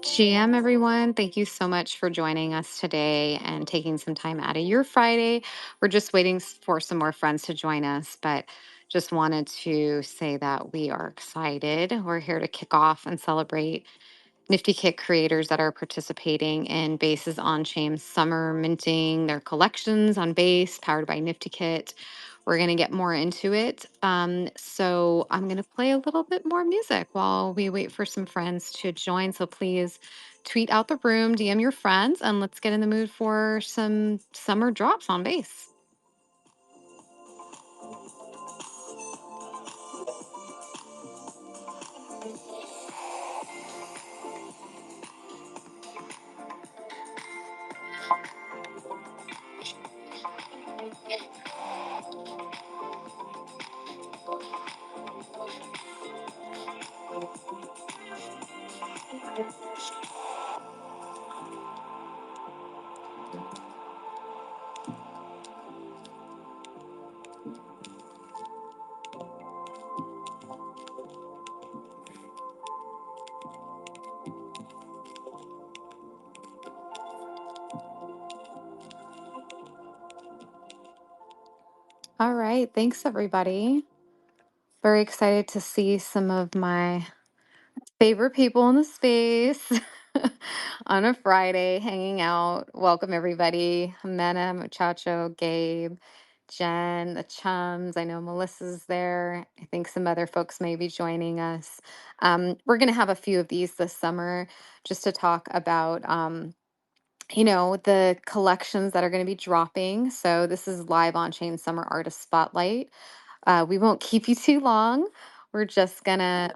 GM, everyone, thank you so much for joining us today and taking some time out of your Friday. We're just waiting for some more friends to join us, but just wanted to say that we are excited. We're here to kick off and celebrate Nifty Kit creators that are participating in Base's on-chain summer minting their collections on Base, powered by Nifty Kit. We're going to get more into it. So I'm going to play a little bit more music while we wait for some friends to join. So please tweet out the room, DM your friends, and let's get in the mood for some summer drops on Base. All right. Thanks, everybody. Very excited to see some of my favorite people in the space on a Friday hanging out. Welcome, everybody. Jimena, Muchacho, Gabe, Jen, the chums. I know Melissa's there. I think some other folks may be joining us. We're going to have a few of these this summer just to talk about. The collections that are going to be dropping. So, this is live on Chain Summer Artist Spotlight. We won't keep you too long. We're just gonna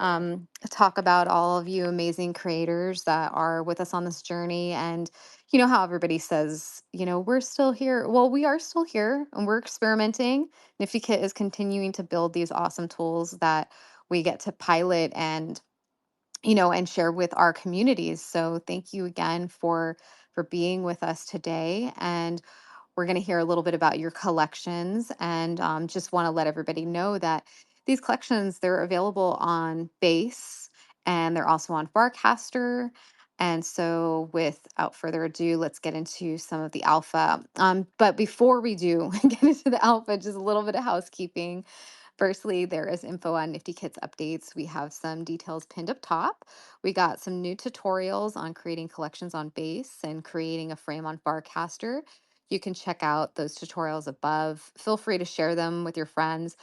talk about all of you amazing creators that are with us on this journey. And you know how everybody says, we're still here. Well, we are still here and we're experimenting. Nifty Kit is continuing to build these awesome tools that we get to pilot and share with our communities. So thank you again for being with us today. And we're going to hear a little bit about your collections, and just want to let everybody know that these collections, they're available on Base and they're also on Farcaster. And so without further ado, let's get into some of the alpha. But before we do get into the alpha, just a little bit of housekeeping. Firstly, there is info on Nifty Kits updates. We have some details pinned up top. We got some new tutorials on creating collections on Base and creating a frame on Farcaster. You can check out those tutorials above. Feel free to share them with your friends.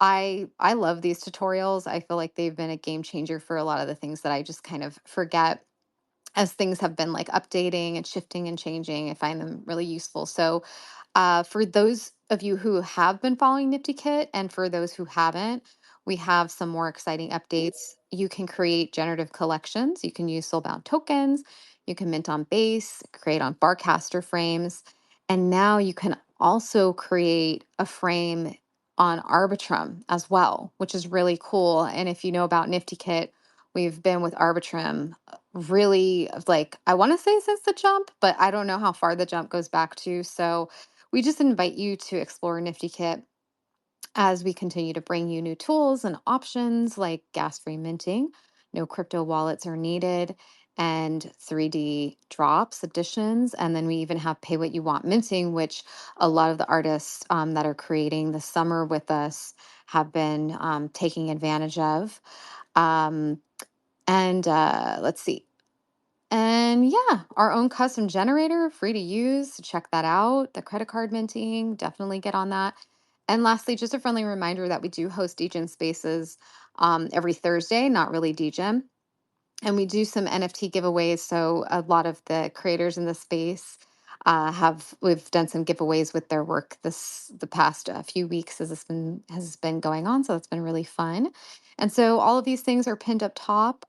I love these tutorials. I feel like they've been a game changer for a lot of the things that I just kind of forget as things have been like updating and shifting and changing. I find them really useful. So, for those of you who have been following Nifty Kit and for those who haven't, we have some more exciting updates. You can create generative collections. You can use soulbound tokens. You can mint on Base, create on Barcaster frames. And now you can also create a frame on Arbitrum as well, which is really cool. And if you know about Nifty Kit, we've been with Arbitrum really, like, I want to say since the jump, but I don't know how far the jump goes back to. So we just invite you to explore Nifty Kit as we continue to bring you new tools and options like gas-free minting, no crypto wallets are needed, and 3D drops, additions. And then we even have pay what you want minting, which a lot of the artists that are creating the summer with us have been taking advantage of. Um, and let's see. And yeah, our own custom generator, free to use. So check that out. The credit card minting, definitely get on that. And lastly, just a friendly reminder that we do host DGen spaces every Thursday, not really DGen. And we do some NFT giveaways. So a lot of the creators in the space have we've done some giveaways with their work the past few weeks as this has been going on, so it's been really fun. And so all of these things are pinned up top.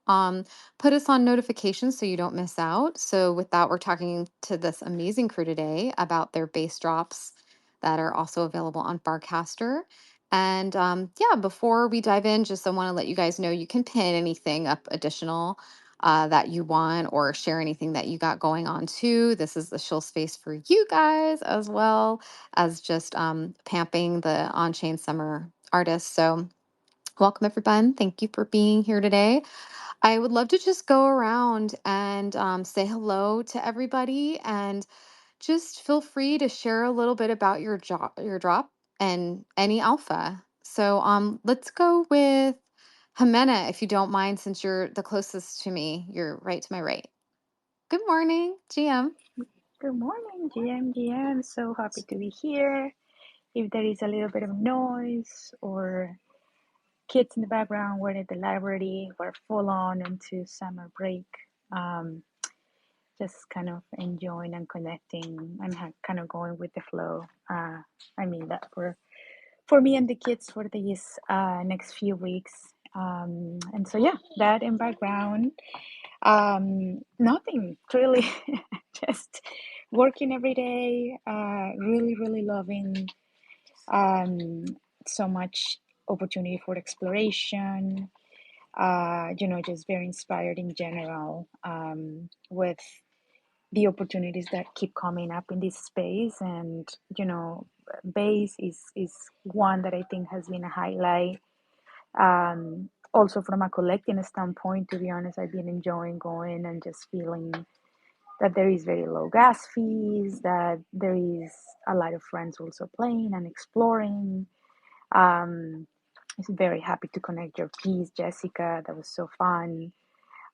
Put us on notifications so you don't miss out. So with that, we're talking to this amazing crew today about their bass drops that are also available on Barcaster. And yeah, before we dive in, just I want to let you guys know you can pin anything up additional that you want or share anything that you got going on too. This is the chill space for you guys as well as just pamping the on chain summer artists. So, welcome everyone. Thank you for being here today. I would love to just go around and say hello to everybody and just feel free to share a little bit about your drop and any alpha. So let's go with Jimena, if you don't mind, since you're the closest to me. You're right to my right. Good morning, GM. Good morning, GM. So happy to be here. If there is a little bit of noise or kids in the background, we're at the library. We're full on into summer break. Um, just kind of enjoying and connecting and kind of going with the flow. I mean that for me and the kids for these next few weeks. And so yeah, that in background. Nothing really, just working every day. Really loving so much opportunity for exploration. Just very inspired in general with the opportunities that keep coming up in this space. And base is one that I think has been a highlight. Also, from a collecting standpoint, to be honest, I've been enjoying going and just feeling that there is very low gas fees, that there is a lot of friends also playing and exploring. Um, I'm very happy to connect your piece, Jessica. That was so fun.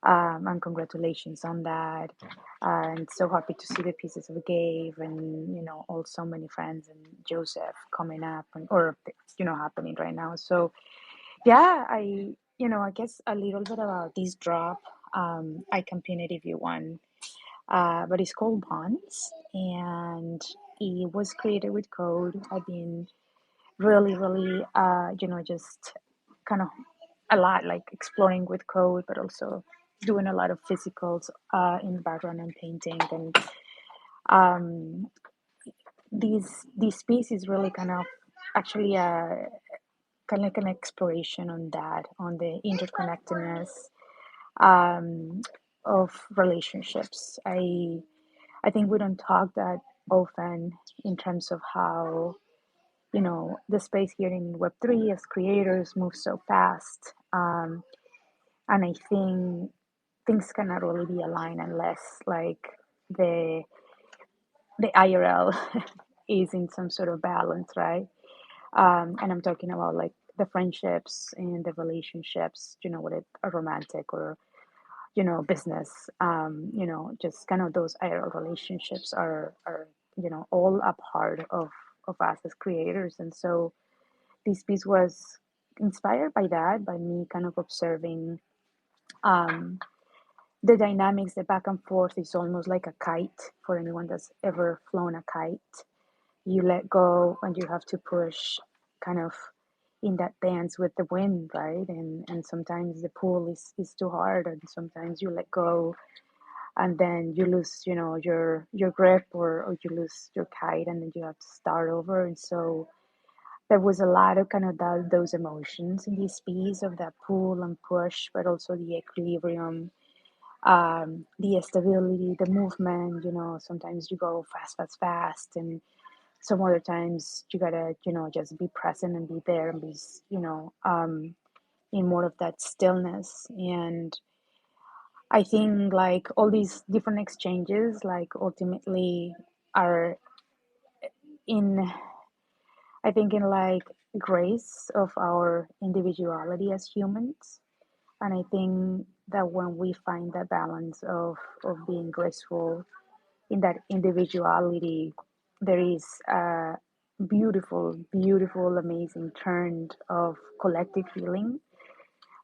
And congratulations on that. And so happy to see the pieces of Gabe and, all so many friends and Joseph coming up or, happening right now. So, yeah, I guess a little bit about this drop. I can pin it if you want, but it's called Bonds, and it was created with code. I've been really, just kind of a lot like exploring with code, but also doing a lot of physicals in the background and painting. And um, these piece is really kind of actually a kind of like an exploration on that, on the interconnectedness um, of relationships. I think we don't talk that often in terms of how the space here in Web3 as creators moves so fast, and I think things cannot really be aligned unless like the the IRL is in some sort of balance, right? And I'm talking about like the friendships and the relationships, whether a romantic or business, just kind of those IRL relationships are all a part of us as creators. And so this piece was inspired by that, by me kind of observing um, the dynamics, the back and forth is almost like a kite for anyone that's ever flown a kite. You let go and you have to push kind of in that dance with the wind, right? And sometimes the pull is too hard, and sometimes you let go and then you lose, your grip, or you lose your kite and then you have to start over. And so there was a lot of kind of those emotions in this piece of that pull and push, but also the equilibrium, the stability, the movement. Sometimes you go fast, and some other times you gotta, just be present and be there and be, in more of that stillness. And I think like all these different exchanges, like ultimately are in, I think in like grace of our individuality as humans. And I think that when we find that balance of being graceful in that individuality, there is a beautiful, amazing turn of collective healing.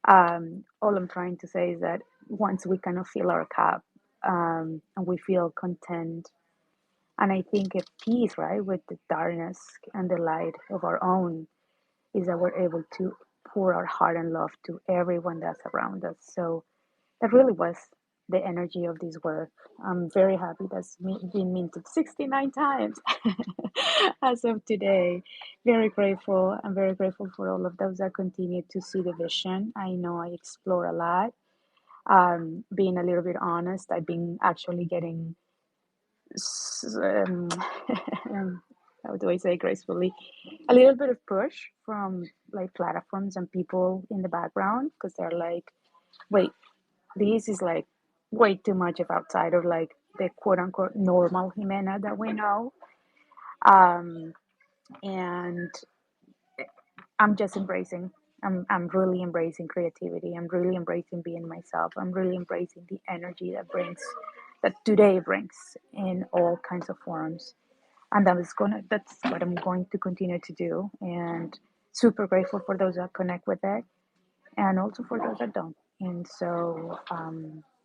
All I'm trying to say is that once we kind of fill our cup, and we feel content And I think a peace, right, with the darkness and the light of our own is that we're able to pour our heart and love to everyone that's around us. So that really was the energy of this work. I'm very happy that's been minted 69 times as of today. Very grateful. I'm very grateful for all of those that continue to see the vision. I know I explore a lot. Being a little bit honest, I've been actually getting, um, how do I say gracefully, a little bit of push from like platforms and people in the background because they're like, wait, this is like way too much of outside of like the quote unquote normal Jimena that we know. Um, and I'm just embracing. I'm really embracing creativity. I'm really embracing being myself. I'm really embracing the energy that today brings in all kinds of forms. And that's what I'm going to continue to do. And super grateful for those that connect with it and also for those that don't. And so,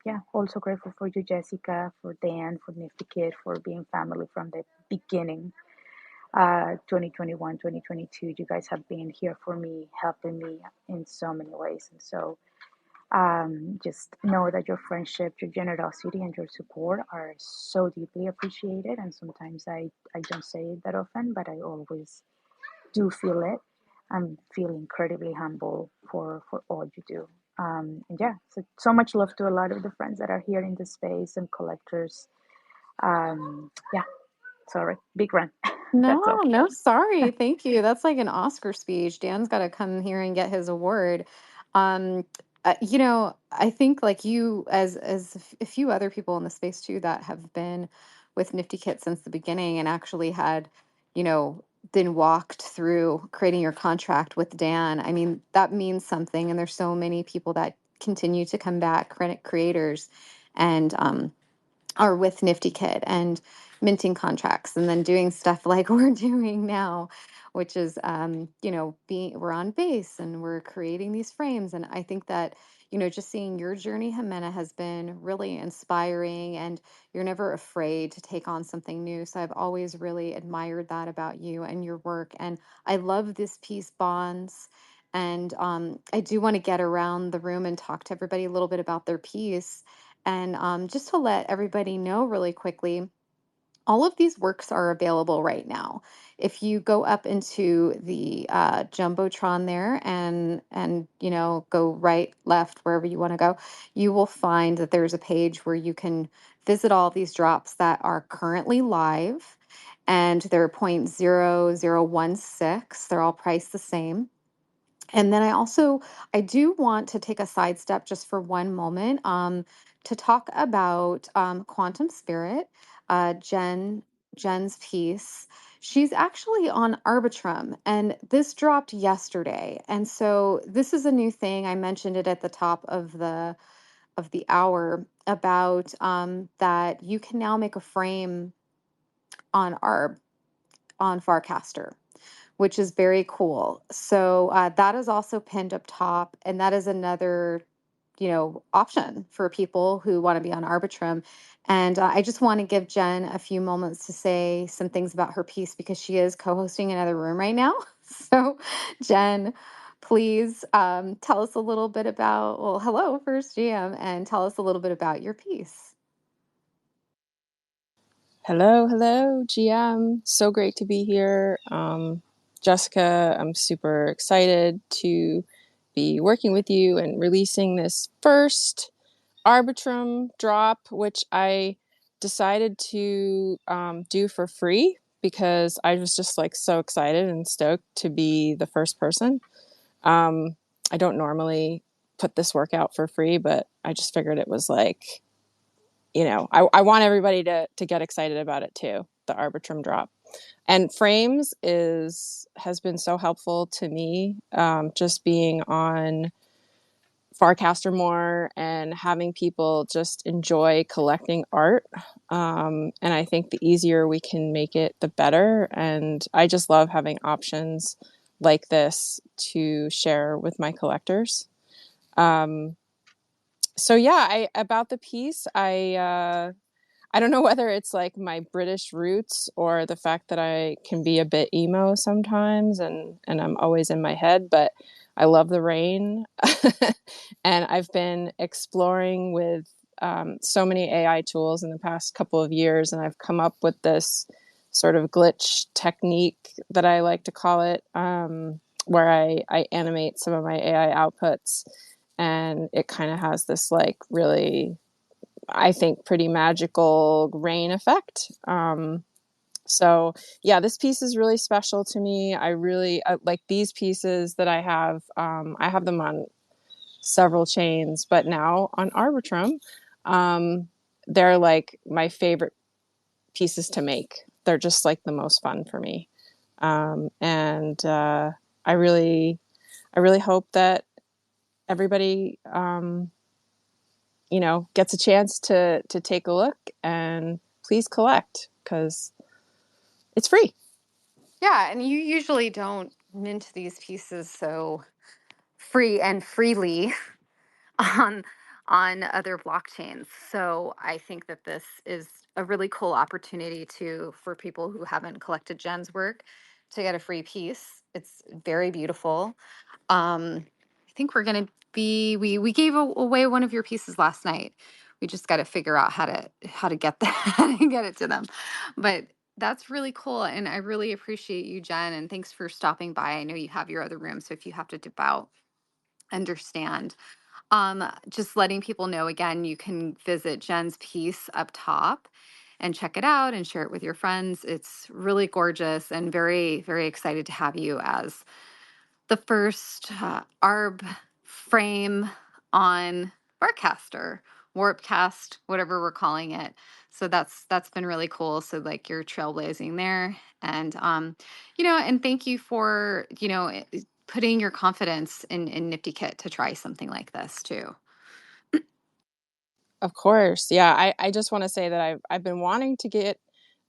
yeah, also grateful for you, Jessica, for Dan, for Nifty Kid, for being family from the beginning. 2021, 2022, you guys have been here for me, helping me in so many ways. And so, just know that your friendship, your generosity, and your support are so deeply appreciated. And sometimes I don't say it that often, but I always do feel it. I'm feel incredibly humble for all you do. And yeah, so much love to a lot of the friends that are here in the space and collectors. Yeah, sorry, big run. That's No, all. no, sorry. Thank you. That's like an Oscar speech. Dan's got to come here and get his award. Um, I think like you, a few other people in the space too that have been with Nifty Kit since the beginning and actually had, you know, been walked through creating your contract with Dan. I mean, that means something. And there's so many people that continue to come back, creators, and are with Nifty Kid and minting contracts and then doing stuff like we're doing now, which is, being we're on base and we're creating these frames. And I think that, just seeing your journey, Jimena, has been really inspiring and you're never afraid to take on something new. So I've always really admired that about you and your work. And I love this piece, Bonds. And I do want to get around the room and talk to everybody a little bit about their piece and just to let everybody know really quickly, all of these works are available right now. If you go up into the jumbotron there and go right, left, wherever you want to go, you will find that there's a page where you can visit all these drops that are currently live, and they're 0.0016. They're all priced the same. And then I do want to take a sidestep just for one moment to talk about Quantum Spirit, Jen's piece. She's actually on Arbitrum, and this dropped yesterday. And so this is a new thing. I mentioned it at the top of the hour about that you can now make a frame on Arb on Farcaster, which is very cool. So that is also pinned up top, and that is another, option for people who want to be on Arbitrum. And I just want to give Jen a few moments to say some things about her piece because she is co-hosting another room right now. So, Jen, please tell us a little bit about. Well, hello, first GM, and tell us a little bit about your piece. Hello, hello, GM. So great to be here. Jessica, I'm super excited to be working with you and releasing this first Arbitrum drop, which I decided to do for free because I was just like so excited and stoked to be the first person. I don't normally put this work out for free, but I just figured it was like, I want everybody to get excited about it too, the Arbitrum drop. And Frames has been so helpful to me, just being on Farcaster more and having people just enjoy collecting art. And I think the easier we can make it, the better. And I just love having options like this to share with my collectors. So yeah, about the piece, I don't know whether it's like my British roots or the fact that I can be a bit emo sometimes and I'm always in my head, but I love the rain. And I've been exploring with so many AI tools in the past couple of years, and I've come up with this sort of glitch technique that I like to call it, where I animate some of my AI outputs, and it kind of has this like really, I think, pretty magical rain effect. So yeah, this piece is really special to me. I really like these pieces that I have. I have them on several chains, but now on Arbitrum, um, they're like my favorite pieces to make. They're just like the most fun for me. And I really, I really hope that everybody, gets a chance to take a look and please collect because it's free. Yeah, and you usually don't mint these pieces so free and freely on other blockchains. So I think that this is a really cool opportunity to for people who haven't collected Jen's work to get a free piece. It's very beautiful. I think we're gonna be we gave away one of your pieces last night. We just got to figure out how to get that how to get it to them. But that's really cool, and I really appreciate you, Jen, and thanks for stopping by. I know you have your other room, so if you have to dip out, understand. Just letting people know again, you can visit Jen's piece up top and check it out and share it with your friends. It's really gorgeous and very, very excited to have you as the first ARB frame on Barcaster, Warpcast, whatever we're calling it. So that's been really cool. So like you're trailblazing there, and and thank you for putting your confidence in Nifty Kit to try something like this too. Of course. Yeah. I just want to say that I've been wanting to get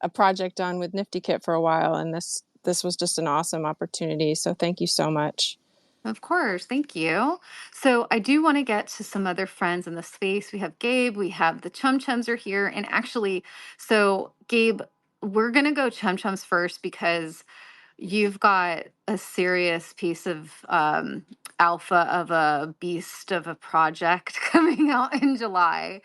a project done with Nifty Kit for a while, and this was just an awesome opportunity. So thank you so much. Of course, thank you. So I do want to get to some other friends in the space. We have Gabe, we have the Chum Chums are here. And actually, so Gabe, we're gonna go Chum Chums first because you've got a serious piece of alpha of a beast of a project coming out in July.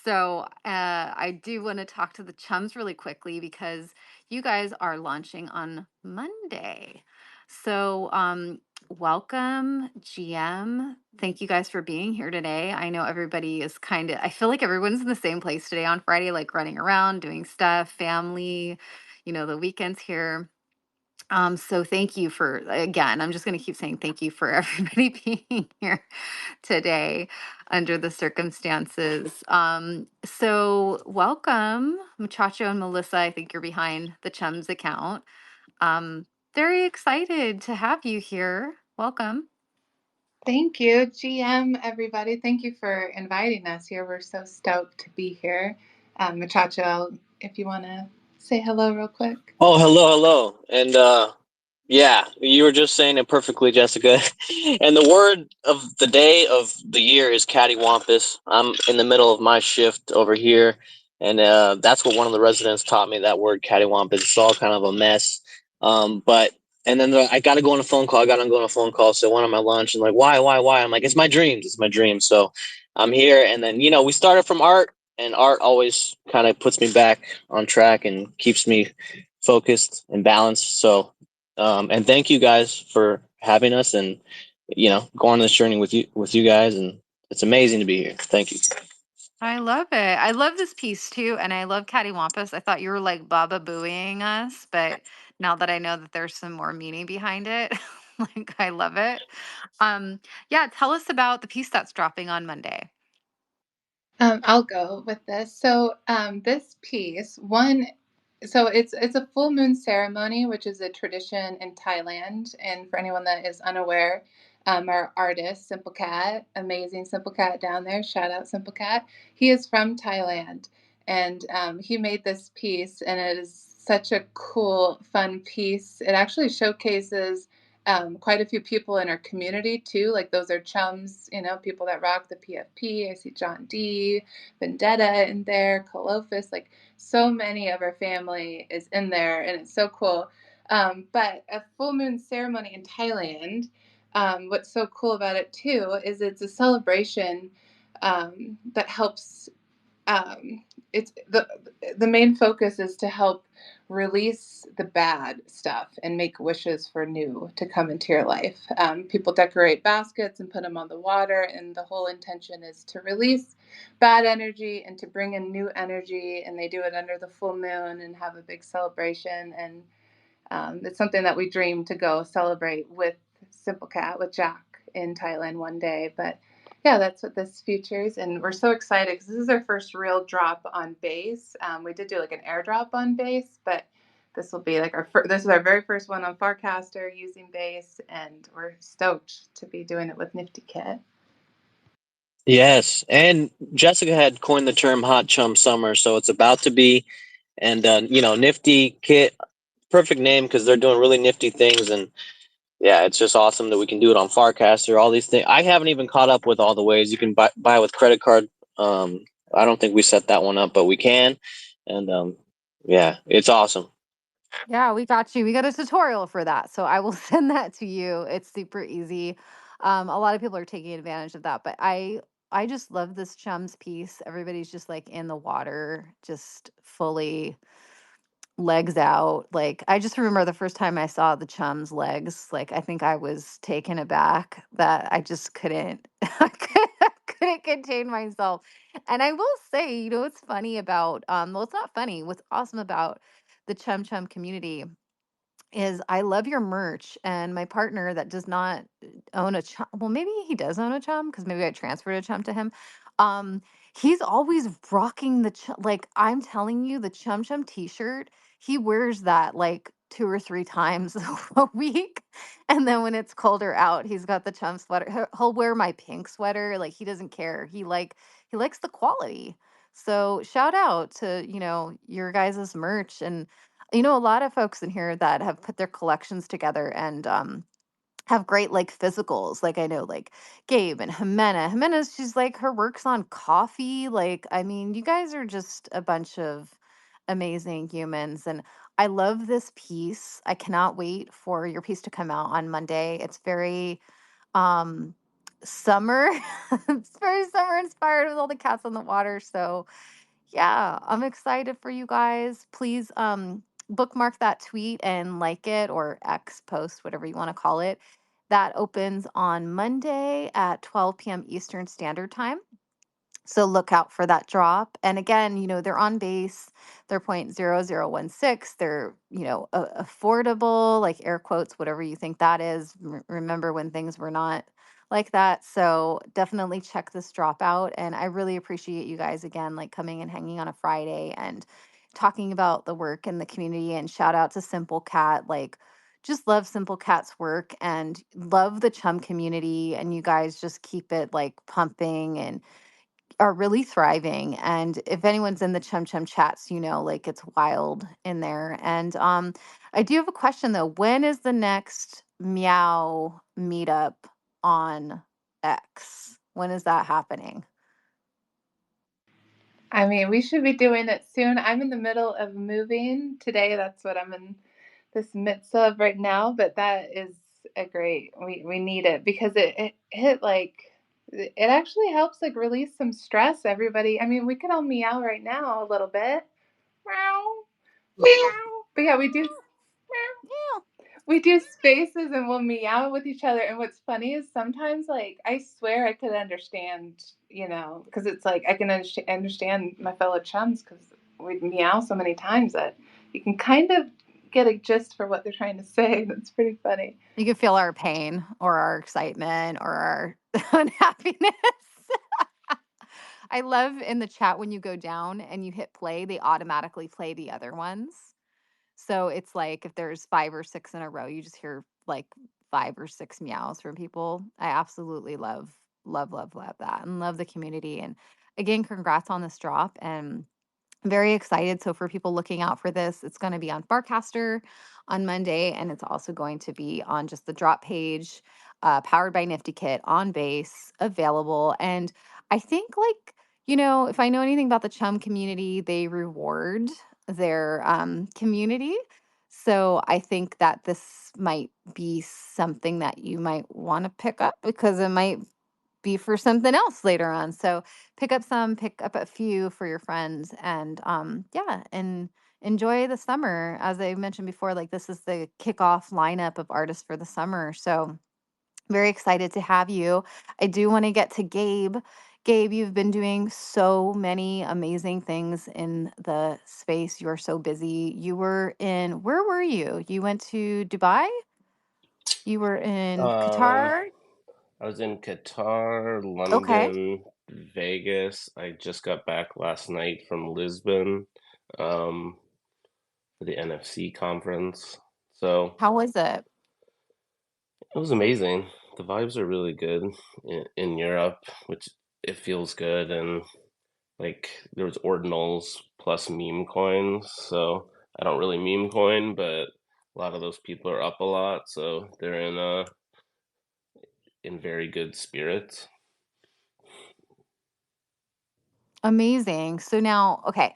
So I do want to talk to the chums really quickly because you guys are launching on Monday. So welcome, GM. Thank you guys for being here today. I know everybody is I feel like everyone's in the same place today on Friday, like running around, doing stuff, family, the weekend's here. So thank you for, again, I'm just going to keep saying thank you for everybody being here today under the circumstances. So welcome, Muchacho and Melissa. I think you're behind the Chums account. Um, very excited to have you here. Welcome. Thank you, GM, everybody. Thank you for inviting us here. We're so stoked to be here. Muchacho, if you want to say hello real quick. Oh, hello. And yeah, you were just saying it perfectly, Jessica. And the word of the day of the year is cattywampus. I'm in the middle of my shift over here, and that's what one of the residents taught me, that word cattywampus. It's all kind of a mess. But and then I got to go on a phone call. I got to go on a phone call. So I went on my lunch and like, why? I'm like, it's my dreams. It's my dreams. So I'm here. And then, we started from art, and art always kind of puts me back on track and keeps me focused and balanced. So, and thank you guys for having us and, go on this journey with you guys. And it's amazing to be here. Thank you. I love it. I love this piece too, and I love Cattywampus. I thought you were like Baba Booeying us, but now that I know that there's some more meaning behind it, like I love it. Yeah, tell us about the piece that's dropping on Monday. I'll go with this. So this piece, so it's a full moon ceremony, which is a tradition in Thailand. And for anyone that is unaware, our artist, Simple Cat, amazing Simple Cat down there, shout out Simple Cat. He is from Thailand, and he made this piece, and it is such a cool, fun piece. It actually showcases quite a few people in our community too. Like those are chums, people that rock the PFP. I see John D, Vendetta in there, Colofus, like so many of our family is in there, and it's so cool. But a full moon ceremony in Thailand, what's so cool about it too is it's a celebration that helps. It's the main focus is to help release the bad stuff and make wishes for new to come into your life. People decorate baskets and put them on the water, and the whole intention is to release bad energy and to bring in new energy. And they do it under the full moon and have a big celebration. And it's something that we dream to go celebrate with Simple Cat, with Jack in Thailand one day. But yeah, that's what this features. And we're so excited because this is our first real drop on base. We did do like an airdrop on base, but this will be like this is our very first one on Farcaster using base. And we're stoked to be doing it with Nifty Kit. Yes, and Jessica had coined the term "hot chum summer," so it's about to be. And Nifty Kit, perfect name because they're doing really nifty things, and yeah, it's just awesome that we can do it on Farcaster. All these things, I haven't even caught up with all the ways you can buy with credit card. I don't think we set that one up, but we can, and yeah, it's awesome. Yeah, we got you. We got a tutorial for that. So I will send that to you. It's super easy. A lot of people are taking advantage of that, but I just love this chums piece. Everybody's just like in the water, just fully legs out. Like I just remember the first time I saw the chums legs, like I think I was taken aback that I just couldn't I couldn't contain myself. And I will say, what's funny about well, it's not funny. What's awesome about the chum chum community is I love your merch, and my partner that does not own a chum, well, maybe he does own a chum because maybe I transferred a chum to him. Um, he's always rocking the chum. Like I'm telling you, the chum chum t-shirt, he wears that like 2 or 3 times a week. And then when it's colder out, he's got the chum sweater. He'll wear my pink sweater. Like he doesn't care. He likes the quality. So shout out to, your guys' merch. And a lot of folks in here that have put their collections together and have great like physicals. Like I know like Gabe and Jimena. Jimena's she's like her work's on coffee. Like, I mean, you guys are just a bunch of amazing humans. And I love this piece. I cannot wait for your piece to come out on Monday. It's very um summer. It's very summer inspired with all the cats on the water. So yeah, I'm excited for you guys. Please bookmark that tweet and like it, or X post, whatever you want to call it. That opens on Monday at 12 p.m. Eastern Standard Time. So look out for that drop. And again, they're on base. They're 0.0016. They're, affordable, like air quotes, whatever you think that is. Remember when things were not like that. So definitely check this drop out. And I really appreciate you guys again, like coming and hanging on a Friday and talking about the work in the community. And shout out to Simple Cat. Like, just love Simple Cat's work and love the chum community. And you guys just keep it like pumping and are really thriving. And if anyone's in the Chum Chum chats, like it's wild in there. And I do have a question though. When is the next Meow meetup on X? When is that happening? I mean, we should be doing it soon. I'm in the middle of moving today. That's what I'm in this midst of right now. But that is a great. We need it because it like it actually helps like release some stress. Everybody. I mean, we could all meow right now a little bit. Meow, meow. But yeah, we do. Yeah. We do spaces and we'll meow with each other. And what's funny is sometimes, like, I swear I could understand, because it's like I can understand my fellow chums because we meow so many times that you can kind of get a gist for what they're trying to say. That's pretty funny. You can feel our pain or our excitement or our unhappiness. I love in the chat when you go down and you hit play, they automatically play the other ones. So it's like if there's 5 or 6 in a row, you just hear like 5 or 6 meows from people. I absolutely love that and love the community. And again, congrats on this drop. And Very excited. So for people looking out for this, it's going to be on Barcaster on Monday, and it's also going to be on just the drop page, powered by Nifty Kit on base, available. And I think, like, if I know anything about the Chum community, they reward their community. So I think that this might be something that you might want to pick up, because it might be for something else later on. So pick up a few for your friends, and yeah, and enjoy the summer. As I mentioned before, like, this is the kickoff lineup of artists for the summer. So very excited to have you. I do want to get to Gabe. Gabe, you've been doing so many amazing things in the space. You are so busy. Where were you? You went to Dubai? You were in Uh, Qatar? I was in Qatar, Okay. London, Vegas. I just got back last night from Lisbon, um, for the NFC conference. So How was it? it was amazing. The vibes are really good in Europe, which it feels good. And like there was ordinals plus meme coins. So I don't really meme coin, but a lot of those people are up a lot. So they're in very good spirits. Amazing. So now, okay,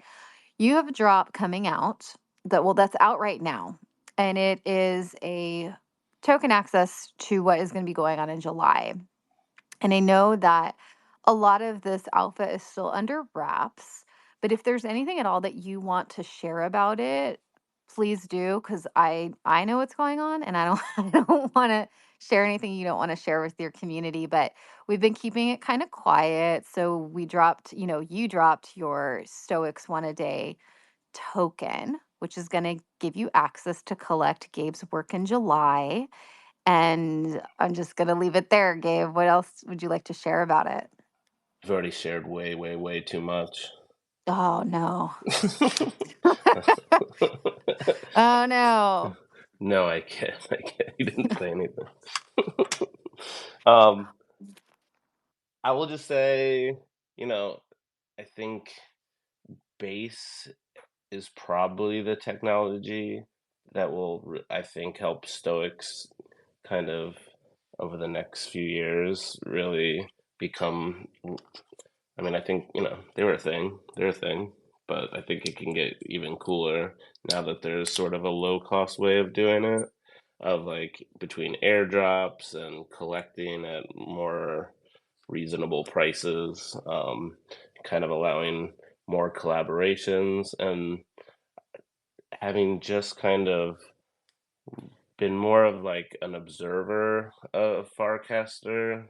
you have a drop coming out that's out right now. And it is a token access to what is going to be going on in July. And I know that a lot of this alpha is still under wraps, but if there's anything at all that you want to share about it, please do, because I know what's going on, and I don't I don't want to share anything you don't want to share with your community. But we've been keeping it kind of quiet. So you dropped your Stoics one a day token, which is going to give you access to collect Gabe's work in July. And I'm just going to leave it there, Gabe. What else would you like to share about it? I've already shared way, way, way too much. Oh, no. Oh, no. No, I can't. I can't. He didn't say anything. um, I will just say, you know, I think base is probably the technology that will, I think, help Stoics kind of over the next few years really become. I mean, I think, they were a thing. They're a thing, but I think it can get even cooler now that there's sort of a low cost way of doing it, of like between airdrops and collecting at more reasonable prices, kind of allowing more collaborations and having just kind of been more of like an observer of Farcaster.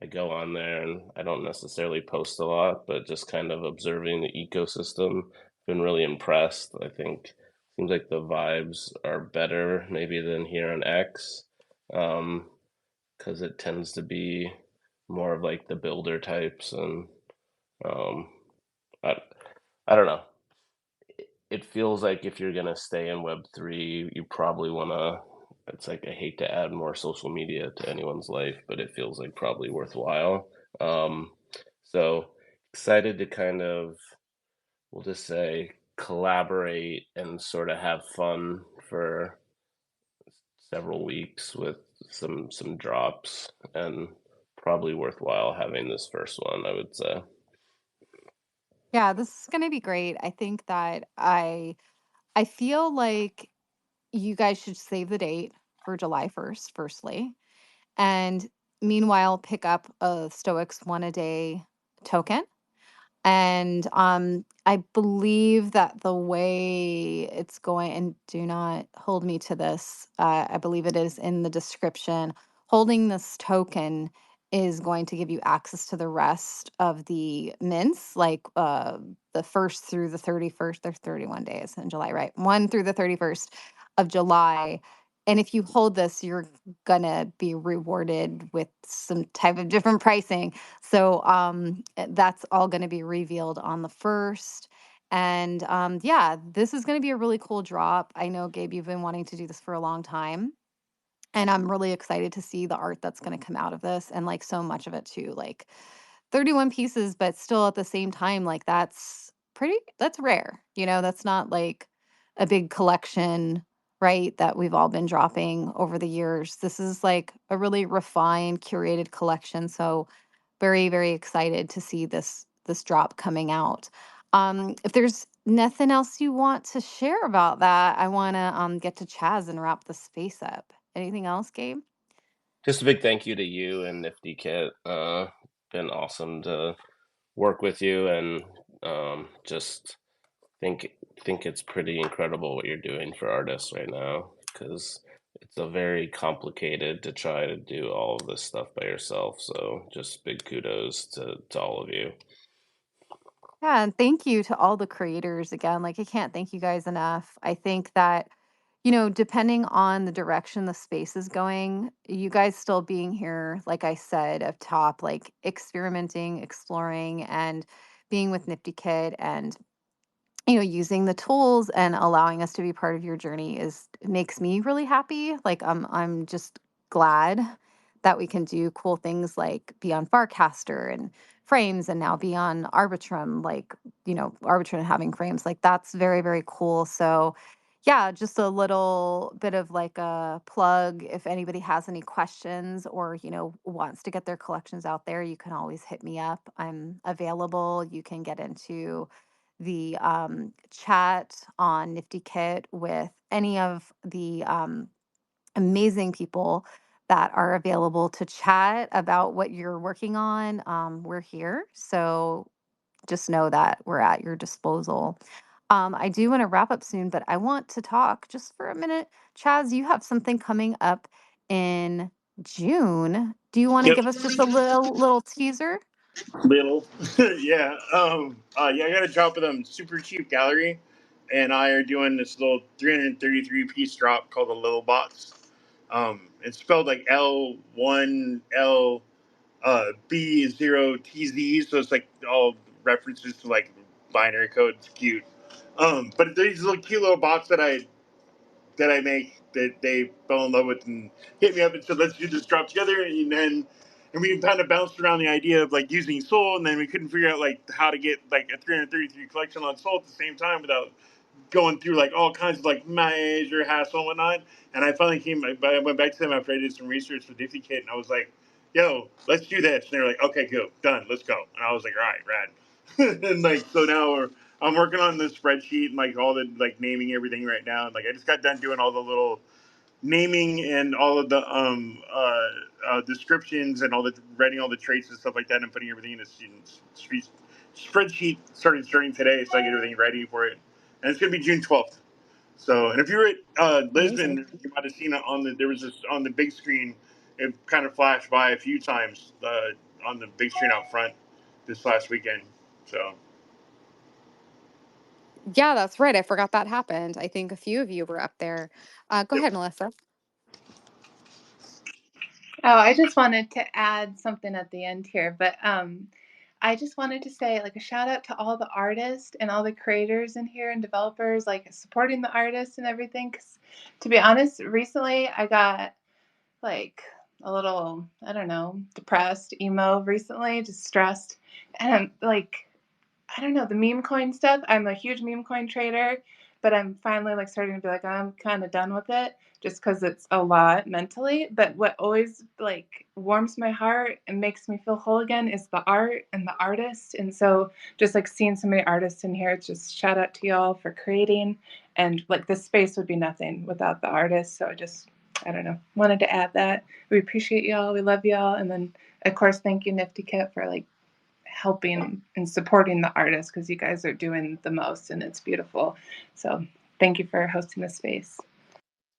I go on there and I don't necessarily post a lot, but just kind of observing the ecosystem. Been really impressed. I think seems like the vibes are better maybe than here on X, because it tends to be more of like the builder types and um, I, I don't know. It feels like if you're gonna stay in Web3, you probably wanna. It's like I hate to add more social media to anyone's life, but it feels like probably worthwhile. Um, so excited to kind of, we'll just say, collaborate and sort of have fun for several weeks with some drops, and probably worthwhile having this first one, I would say. Yeah, this is going to be great. I think that I feel like you guys should save the date for July 1st, firstly. And meanwhile, pick up a Stoics one a day token. And I believe that the way it's going, and do not hold me to this, I believe it is in the description. Holding this token is going to give you access to the rest of the mints, like the 1st through the 31st. There's 31 days in July, right? 1 through the 31st of July. And if you hold this, you're gonna be rewarded with some type of different pricing. So that's all going to be revealed on the 1st. And yeah, this is going to be a really cool drop. I know, Gabe, you've been wanting to do this for a long time. And I'm really excited to see the art that's going to come out of this, and like so much of it too. Like 31 pieces, but still at the same time, like that's rare. That's not like a big collection, right? That we've all been dropping over the years. This is like a really refined, curated collection. So very, very excited to see this drop coming out. If there's nothing else you want to share about that, I want to get to Chaz and wrap the space up. Anything else, Gabe? Just a big thank you to you and Nifty Kit. Been awesome to work with you, and just think think it's pretty incredible what you're doing for artists right now, because it's a very complicated to try to do all of this stuff by yourself. So just big kudos to all of you. Yeah, and thank you to all the creators again. Like, I can't thank you guys enough. I think that, depending on the direction the space is going, you guys still being here, like I said up top, like experimenting, exploring, and being with Nifty Kid and using the tools and allowing us to be part of your journey is makes me really happy. Like I'm just glad that we can do cool things like be on Farcaster and frames and now be on Arbitrum, like, Arbitrum having frames. Like that's very, very cool. So yeah, just a little bit of like a plug. If anybody has any questions or, wants to get their collections out there, you can always hit me up. I'm available. You can get into the chat on Nifty Kit with any of the amazing people that are available to chat about what you're working on. We're here. So just know that we're at your disposal. I do want to wrap up soon, but I want to talk just for a minute. Chaz, you have something coming up in June. Do you want to Yep. give us just a little teaser? Little. Yeah. Yeah, I got a drop of them super cheap gallery, and I are doing this little 333 piece drop called the Little Box. It's spelled like L1L B0TZ, so it's like all references to like binary code. It's cute. But these little cute little box that I make that they fell in love with and hit me up and said, let's do this drop together. And we kind of bounced around the idea of like using Soul, and then we couldn't figure out like how to get like a 333 collection on Soul at the same time without going through like all kinds of like major hassle and whatnot. And I finally I went back to them after I did some research with Diffie Kit, and I was like, yo, let's do this. And they were like, okay, go, done, let's go. And I was like, all right, rad. And like, so now I'm working on the spreadsheet and like all the like naming everything right now. And like I just got done doing all the little naming and all of the descriptions and all the writing all the traits and stuff like that and putting everything in a spreadsheet starting today, so I get everything ready for it. And it's gonna be June 12th. So, and if you're at Amazing. Lisbon, you might have seen it there was this on the big screen. It kind of flashed by a few times on the big screen out front this last weekend. So Yeah, that's right. I forgot that happened. I think a few of you were up there. Go yep. ahead, Melissa. Oh, I just wanted to add something at the end here, but I just wanted to say like a shout out to all the artists and all the creators in here and developers like supporting the artists and everything. 'Cause to be honest, recently I got like a little, I don't know, depressed, emo recently, just stressed. And I'm like, I don't know, the meme coin stuff. I'm a huge meme coin trader, but I'm finally like starting to be like, I'm kind of done with it just because it's a lot mentally. But what always like warms my heart and makes me feel whole again is the art and the artist. And so just like seeing so many artists in here, it's just shout out to y'all for creating. And like this space would be nothing without the artists. So I don't know, wanted to add that. We appreciate y'all. We love y'all. And then, of course, thank you, Nifty Kit, for like helping and supporting the artists because you guys are doing the most and it's beautiful. So thank you for hosting this space.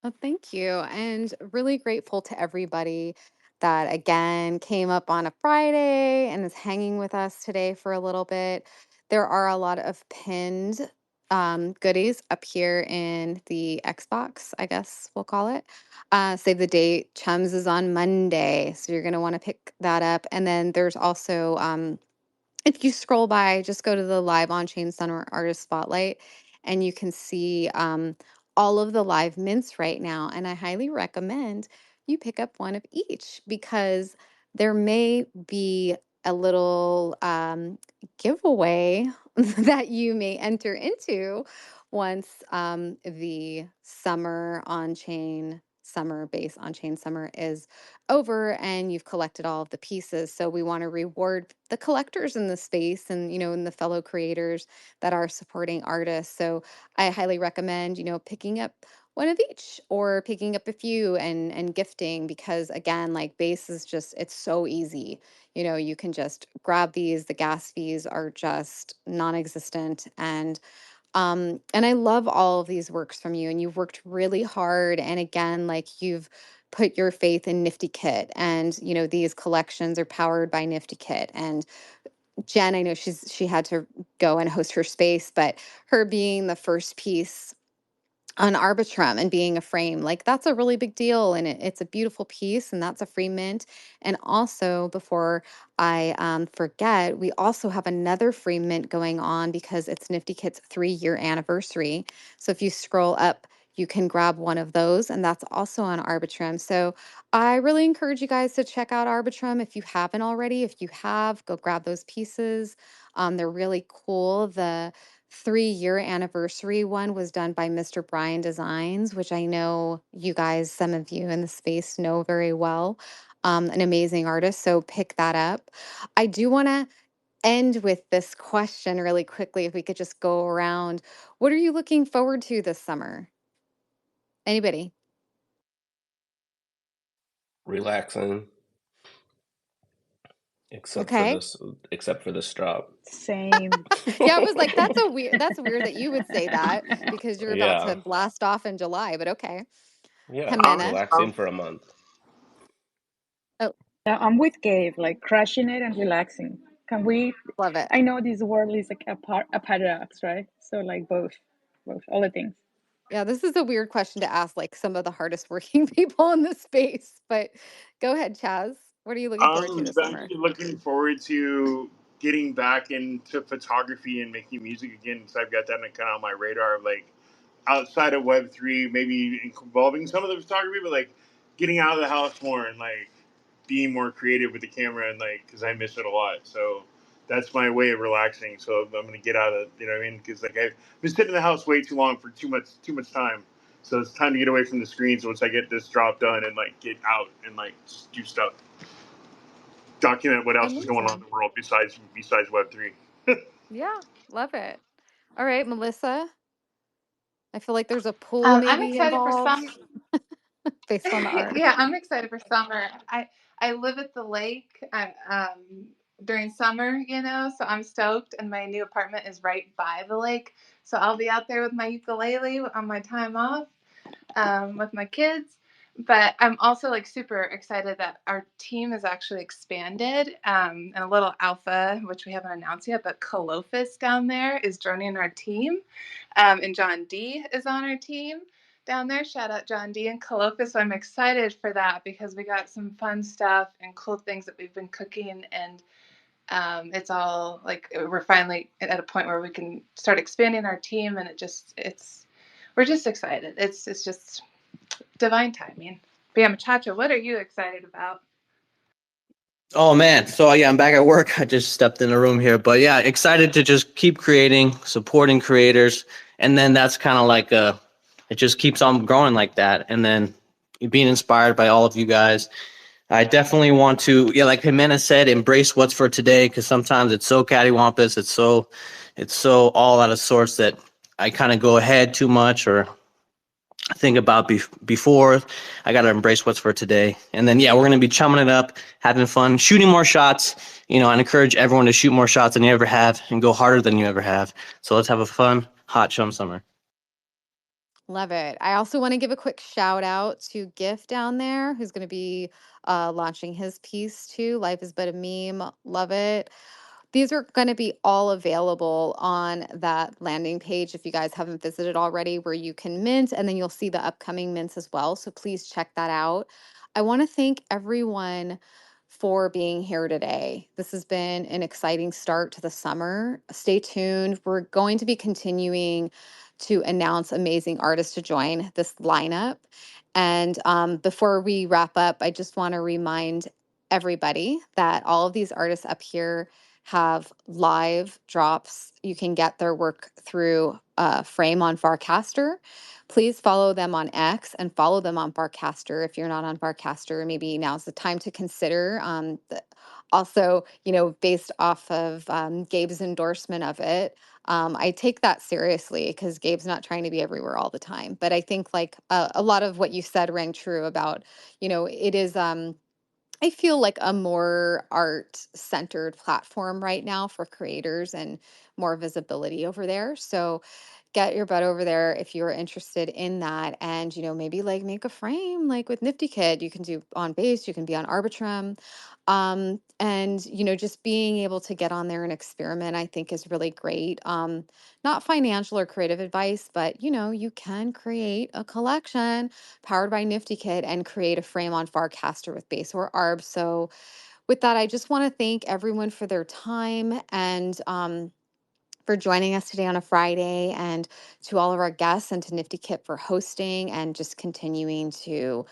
Well, thank you. And really grateful to everybody that again came up on a Friday and is hanging with us today for a little bit. There are a lot of pinned goodies up here in the Xbox, I guess we'll call it. Save the date. Chums is on Monday. So you're going to want to pick that up. And then there's also if you scroll by, just go to the live on Chain Summer Artist Spotlight, and you can see all of the live mints right now. And I highly recommend you pick up one of each because there may be a little giveaway that you may enter into once the summer on chain summer base on chain summer is over and you've collected all of the pieces. So we want to reward the collectors in the space and and the fellow creators that are supporting artists. So I highly recommend picking up one of each or picking up a few and gifting, because again, like base is just, it's so easy. You can just grab these. The gas fees are just non-existent. And I love all of these works from you, and you've worked really hard. And again, like you've put your faith in Nifty Kit, and these collections are powered by Nifty Kit. And Jen, I know she had to go and host her space, but her being the first piece on Arbitrum and being a frame, like that's a really big deal. And it's a beautiful piece, and that's a free mint. And also, before I forget, we also have another free mint going on because it's Nifty Kit's 3-year anniversary. So if you scroll up, you can grab one of those, and that's also on Arbitrum. So I really encourage you guys to check out Arbitrum if you haven't already. If you have, go grab those pieces. They're really cool. The 3-year anniversary one was done by Mr. Brian Designs, which I know you guys, some of you in the space know very well. An amazing artist. So pick that up. I do want to end with this question really quickly. If we could just go around, what are you looking forward to this summer? Anybody? Relaxing, Okay. except for this drop. Same. Yeah, I was like, that's weird that you would say that because you're about to Yeah, blast off in July, but okay. yeah, Jimena. relaxing for a month. Oh, Yeah, I'm with Gabe, like crushing it and relaxing. Can we? love it. I know this world is like a paradox, right? So like both, all the things. Yeah, this is a weird question to ask, like some of the hardest working people in this space. But go ahead, Chaz. What are you looking forward to I'm this summer? actually looking forward to getting back into photography and making music again. So I've got that kind of on my radar. Like outside of Web3, maybe involving some of the photography, but like getting out of the house more and like being more creative with the camera and like because I miss it a lot. So that's my way of relaxing. So I'm gonna get out of what I mean, because like I've been sitting in the house way too long for too much time. So it's time to get away from the screens once I get this job done and like get out and like just do stuff, document what else is going on in Amazing. the world besides Web3. Yeah, love it. All right, Melissa. I feel like there's a pool I'm maybe excited for involved summer. based on the art. Yeah, I'm excited for summer. I live at the lake during summer, so I'm stoked, and my new apartment is right by the lake. So I'll be out there with my ukulele on my time off, with my kids. But I'm also like super excited that our team is actually expanded, and a little alpha, which we haven't announced yet, but Colofus down there is joining our team, and John D is on our team down there. Shout out John D and Colofus. So I'm excited for that because we got some fun stuff and cool things that we've been cooking, and it's all like we're finally at a point where we can start expanding our team, and we're just excited. It's just divine timing. But yeah, Machacha, what are you excited about? Oh man, so yeah, I'm back at work. I just stepped in the room here, but yeah, excited to just keep creating, supporting creators, and then that's kind of like it just keeps on growing like that, and then being inspired by all of you guys. I definitely want to, yeah, like Jimena said, embrace what's for today, because sometimes it's so cattywampus, it's so all out of sorts that I kind of go ahead too much or think about before. I got to embrace what's for today. And then, yeah, we're going to be chumming it up, having fun, shooting more shots. I encourage everyone to shoot more shots than you ever have and go harder than you ever have. So let's have a fun, hot chum summer. Love it. I also want to give a quick shout out to Gift down there, who's going to be launching his piece too. Life is but a meme. Love it. These are going to be all available on that landing page if you guys haven't visited already, where you can mint, and then you'll see the upcoming mints as well. So please check that out. I want to thank everyone for being here today. This has been an exciting start to the summer. Stay tuned. We're going to be continuing to announce amazing artists to join this lineup. And before we wrap up, I just want to remind everybody that all of these artists up here have live drops. You can get their work through Frame on Farcaster. Please follow them on X and follow them on Farcaster. If you're not on Farcaster, maybe now's the time to consider. Also, based off of Gabe's endorsement of it, I take that seriously because Gabe's not trying to be everywhere all the time. But I think like a lot of what you said rang true about, it is. I feel like a more art centered platform right now for creators and more visibility over there. So get your butt over there if you're interested in that. And, maybe like make a frame like with Nifty Kid. You can do on base, you can be on Arbitrum. And, just being able to get on there and experiment, I think is really great. Not financial or creative advice, but, you can create a collection powered by Nifty Kid and create a frame on Farcaster with base or ARB. So with that, I just want to thank everyone for their time and for joining us today on a Friday, and to all of our guests and to Nifty Kit for hosting and just continuing to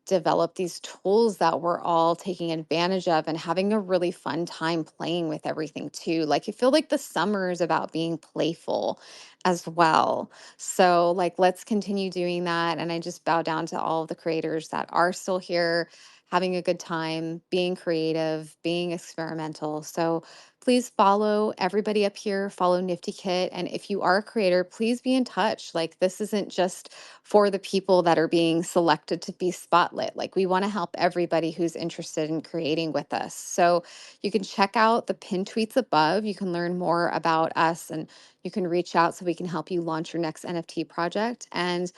develop these tools that we're all taking advantage of and having a really fun time playing with everything too. Like I feel like the summer is about being playful as well. So like let's continue doing that. And I just bow down to all of the creators that are still here, having a good time, being creative, being experimental. So please follow everybody up here, follow Nifty Kit. And if you are a creator, please be in touch. Like this isn't just for the people that are being selected to be spotlit. Like we want to help everybody who's interested in creating with us. So you can check out the pinned tweets above. You can learn more about us and you can reach out so we can help you launch your next NFT project. And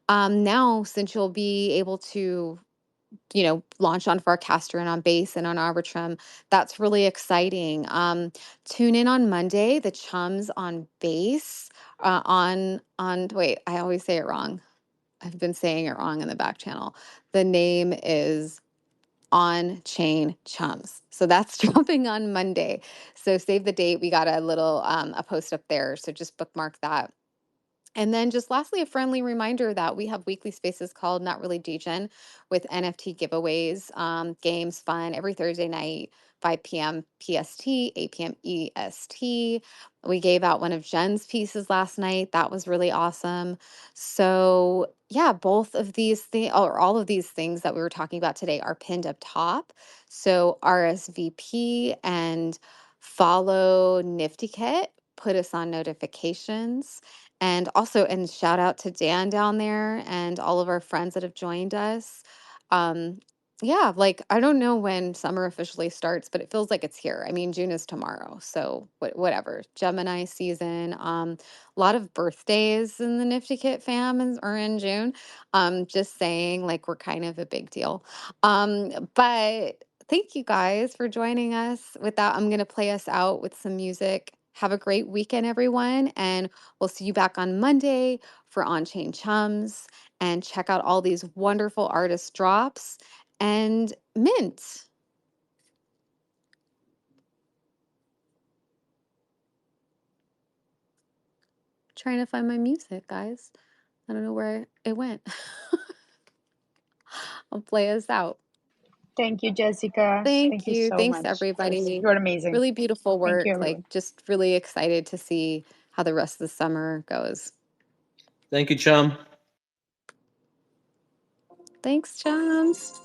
now, since you'll be able to launch on Farcaster and on Base and on Arbitrum. That's really exciting. Tune in on Monday, the Chums on Base. Wait, I always say it wrong. I've been saying it wrong in the back channel. The name is On Chain Chums. So that's dropping on Monday. So save the date. We got a little a post up there. So just bookmark that. And then just lastly, a friendly reminder that we have weekly spaces called Not Really Degen with NFT giveaways, games, fun every Thursday night, 5 p.m. PST, 8 p.m. EST. We gave out one of Jen's pieces last night. That was really awesome. So yeah, both of these things or all of these things that we were talking about today are pinned up top. So RSVP and follow Nifty Kit, put us on notifications. And also, and shout out to Dan down there and all of our friends that have joined us. Yeah, like I don't know when summer officially starts, but it feels like it's here. I mean, June is tomorrow, so whatever. Gemini season. A lot of birthdays in the Nifty Kit fam are in June. Just saying, like we're kind of a big deal. But thank you guys for joining us. With that, I'm gonna play us out with some music. Have a great weekend, everyone, and we'll see you back on Monday for On Chain Chums, and check out all these wonderful artist drops and mint. Trying to find my music, guys. I don't know where it went. I'll play us out. Thank you, Jessica. Thank Thank you you. so Thanks, much. everybody. You're amazing. Really beautiful Thank you, work. Like, everyone. just really excited to see how the rest of the summer goes. Thank you, Chum. Thanks, chums.